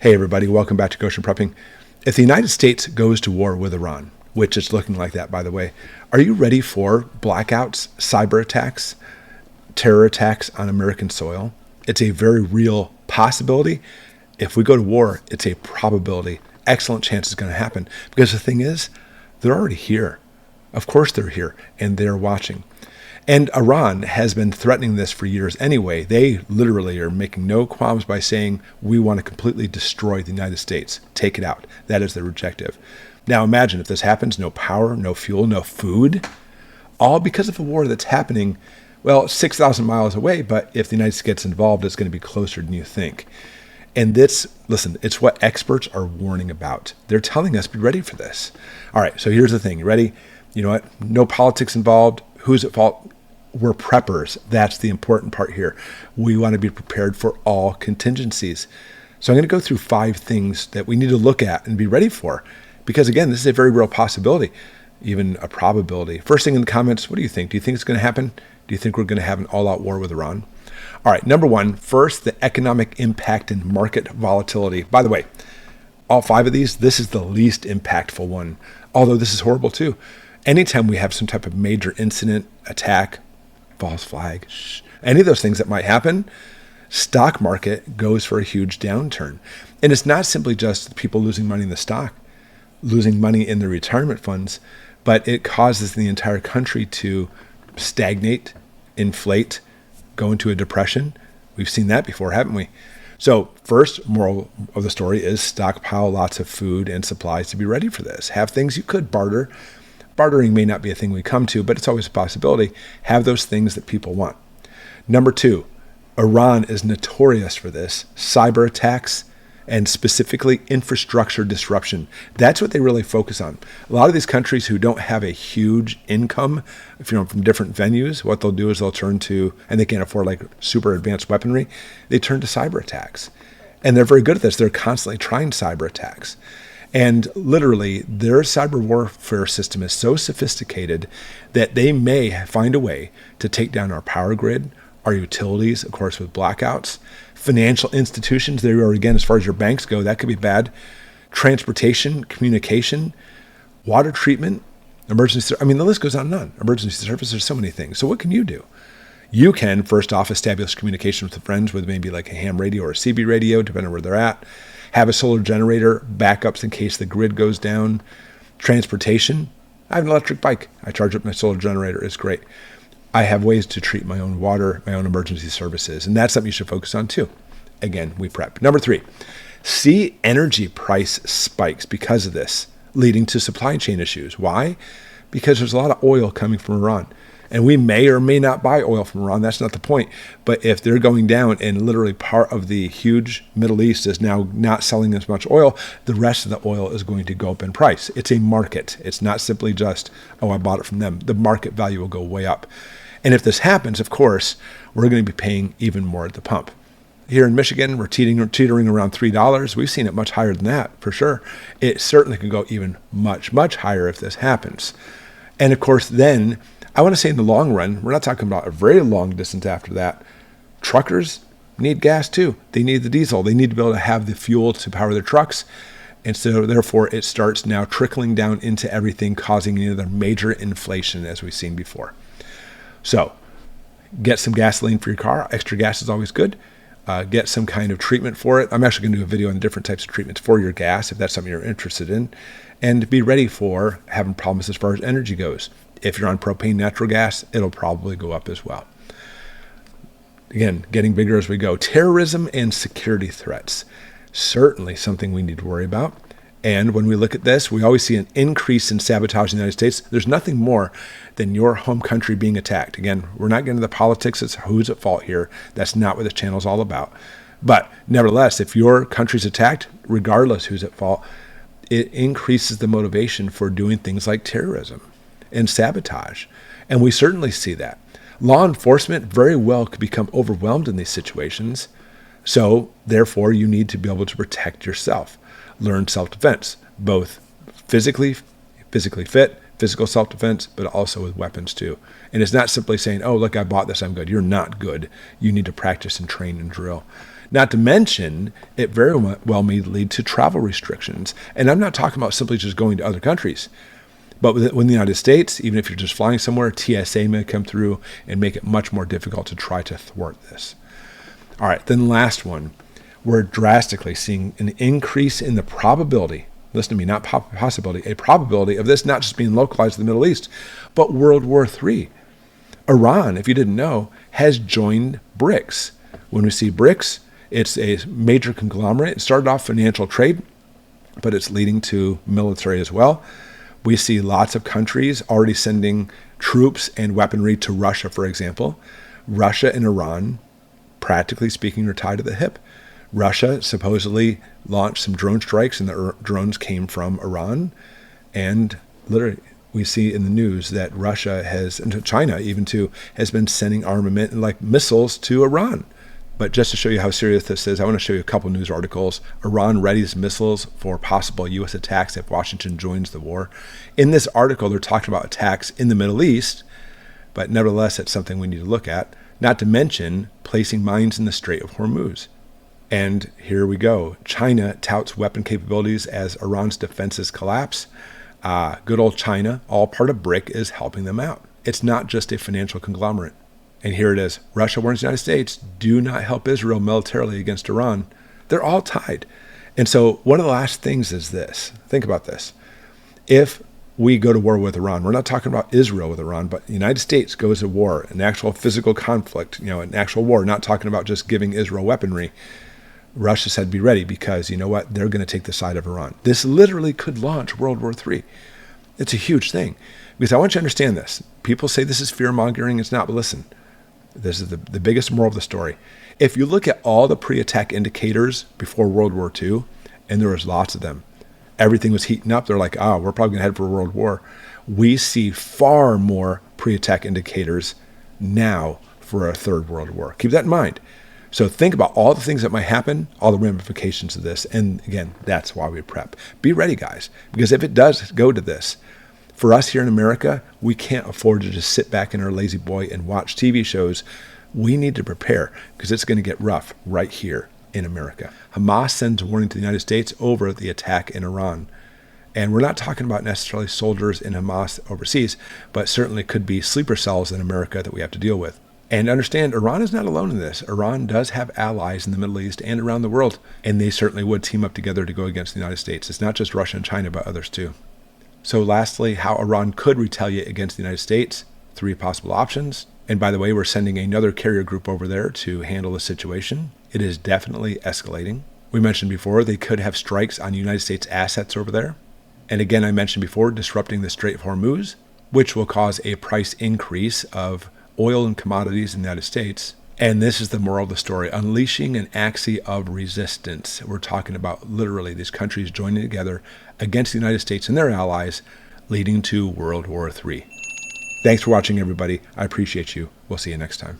Hey everybody, welcome back to Goshen Prepping. If the United States goes to war with Iran, which is looking like that by the way, are you ready for blackouts, cyber attacks, terror attacks on American soil? It's a very real possibility. If we go to war, it's a probability. Excellent chance it's going to happen because the thing is, they're already here. Of course they're here and they're watching. And Iran has been threatening this for years anyway. They literally are making no qualms by saying, we want to completely destroy the United States. Take it out. That is their objective. Now imagine if this happens, no power, no fuel, no food, all because of a war that's happening, well, 6,000 miles away. But if the United States gets involved, it's going to be closer than you think. And this, listen, it's what experts are warning about. They're telling us, be ready for this. All right, so here's the thing. You ready? You know what? No politics involved. Who's at fault? We're preppers. That's the important part here. We want to be prepared for all contingencies. So I'm going to go through 5 things that we need to look at and be ready for. Because again, this is a very real possibility, even a probability. First thing in the comments, what do you think? Do you think it's going to happen? Do you think we're going to have an all-out war with Iran? All right, number 1, first, the economic impact and market volatility. By the way, all 5 of these, this is the least impactful one, although this is horrible too. Anytime we have some type of major incident, attack, false flag, any of those things that might happen, stock market goes for a huge downturn. And it's not simply just people losing money in the stock, losing money in their retirement funds, but it causes the entire country to stagnate, inflate, go into a depression. We've seen that before, haven't we? So first, moral of the story is stockpile lots of food and supplies to be ready for this. Have things you could barter. Bartering may not be a thing we come to, but it's always a possibility. Have those things that people want. Number 2, Iran is notorious for this. Cyber attacks and specifically infrastructure disruption. That's what they really focus on. A lot of these countries who don't have a huge income, if you're from different venues, what they'll do is they'll turn to, and they can't afford like super advanced weaponry, they turn to cyber attacks. And they're very good at this. They're constantly trying cyber attacks. And literally, their cyber warfare system is so sophisticated that they may find a way to take down our power grid, our utilities, of course, with blackouts, financial institutions. There are, again, as far as your banks go, that could be bad. Transportation, communication, water treatment, emergency. I mean, the list goes on and on. Emergency services, there's so many things. So what can you do? You can, first off, establish communication with friends with maybe like a ham radio or a CB radio, depending on where they're at. Have a solar generator, backups in case the grid goes down. Transportation. I have an electric bike. I charge up my solar generator. It's great. I have ways to treat my own water, my own emergency services. And that's something you should focus on too. Again, we prep. Number 3, see energy price spikes because of this, leading to supply chain issues. Why? Because there's a lot of oil coming from Iran. And we may or may not buy oil from Iran. That's not the point. But if they're going down and literally part of the huge Middle East is now not selling as much oil, the rest of the oil is going to go up in price. It's a market. It's not simply just, oh, I bought it from them. The market value will go way up. And if this happens, of course, we're going to be paying even more at the pump. Here in Michigan, we're teetering around $3. We've seen it much higher than that, for sure. It certainly can go even much, much higher if this happens. And of course, then, I want to say in the long run, we're not talking about a very long distance after that. Truckers need gas too. They need the diesel. They need to be able to have the fuel to power their trucks. And so therefore it starts now trickling down into everything, causing another major inflation as we've seen before. So get some gasoline for your car. Extra gas is always good. Get some kind of treatment for it. I'm actually going to do a video on different types of treatments for your gas if that's something you're interested in. And be ready for having problems as far as energy goes. If you're on propane natural gas, it'll probably go up as well. Again, getting bigger as we go. Terrorism and security threats. Certainly something we need to worry about. And when we look at this, we always see an increase in sabotage in the United States. There's nothing more than your home country being attacked. Again, we're not getting into the politics. It's who's at fault here. That's not what this channel is all about. But nevertheless, if your country's attacked, regardless who's at fault, it increases the motivation for doing things like terrorism and sabotage. And we certainly see that. Law enforcement very well could become overwhelmed in these situations. So therefore, you need to be able to protect yourself. Learn self-defense, both physically fit, physical self-defense, but also with weapons too. And it's not simply saying, oh, look, I bought this, I'm good. You're not good. You need to practice and train and drill. Not to mention, it very well may lead to travel restrictions. And I'm not talking about simply just going to other countries. But within the United States, even if you're just flying somewhere, TSA may come through and make it much more difficult to try to thwart this. All right, then the last one. We're drastically seeing an increase in the probability, listen to me, not possibility, a probability of this not just being localized in the Middle East, but World War III. Iran, if you didn't know, has joined BRICS. When we see BRICS, it's a major conglomerate. It started off financial trade, but it's leading to military as well. We see lots of countries already sending troops and weaponry to Russia, for example. Russia and Iran, practically speaking, are tied to the hip. Russia supposedly launched some drone strikes, and the drones came from Iran. And literally, we see in the news that Russia has, and China even too, has been sending armament and like missiles to Iran. But just to show you how serious this is, I want to show you a couple news articles. Iran readies missiles for possible U.S. attacks if Washington joins the war. In this article, they're talking about attacks in the Middle East, but nevertheless, it's something we need to look at. Not to mention placing mines in the Strait of Hormuz. And here we go. China touts weapon capabilities as Iran's defenses collapse. Good old China, all part of BRIC, is helping them out. It's not just a financial conglomerate. And here it is. Russia warns the United States, do not help Israel militarily against Iran. They're all tied. And so one of the last things is this. Think about this. If we go to war with Iran, we're not talking about Israel with Iran, but the United States goes to war, an actual physical conflict, an actual war, not talking about just giving Israel weaponry. Russia said be ready because, you know what, they're going to take the side of Iran. This literally could launch World War III. It's a huge thing. Because I want you to understand this. People say this is fear-mongering. It's not, but listen, this is the biggest moral of the story. If you look at all the pre-attack indicators before World War II, and there was lots of them, everything was heating up. They're like, we're probably going to head for a world war. We see far more pre-attack indicators now for a third world war. Keep that in mind. So think about all the things that might happen, all the ramifications of this. And again, that's why we prep. Be ready, guys, because if it does go to this, for us here in America, we can't afford to just sit back in our lazy boy and watch TV shows. We need to prepare because it's going to get rough right here in America. Hamas sends a warning to the United States over the attack in Iran. And we're not talking about necessarily soldiers in Hamas overseas, but certainly could be sleeper cells in America that we have to deal with. And understand, Iran is not alone in this. Iran does have allies in the Middle East and around the world, and they certainly would team up together to go against the United States. It's not just Russia and China, but others too. So lastly, how Iran could retaliate against the United States. 3 possible options. And by the way, we're sending another carrier group over there to handle the situation. It is definitely escalating. We mentioned before they could have strikes on United States assets over there. And again, I mentioned before, disrupting the Strait of Hormuz, which will cause a price increase of oil and commodities in the United States. And this is the moral of the story, unleashing an axis of resistance. We're talking about literally these countries joining together against the United States and their allies, leading to World War III. Thanks for watching, everybody. I appreciate you. We'll see you next time.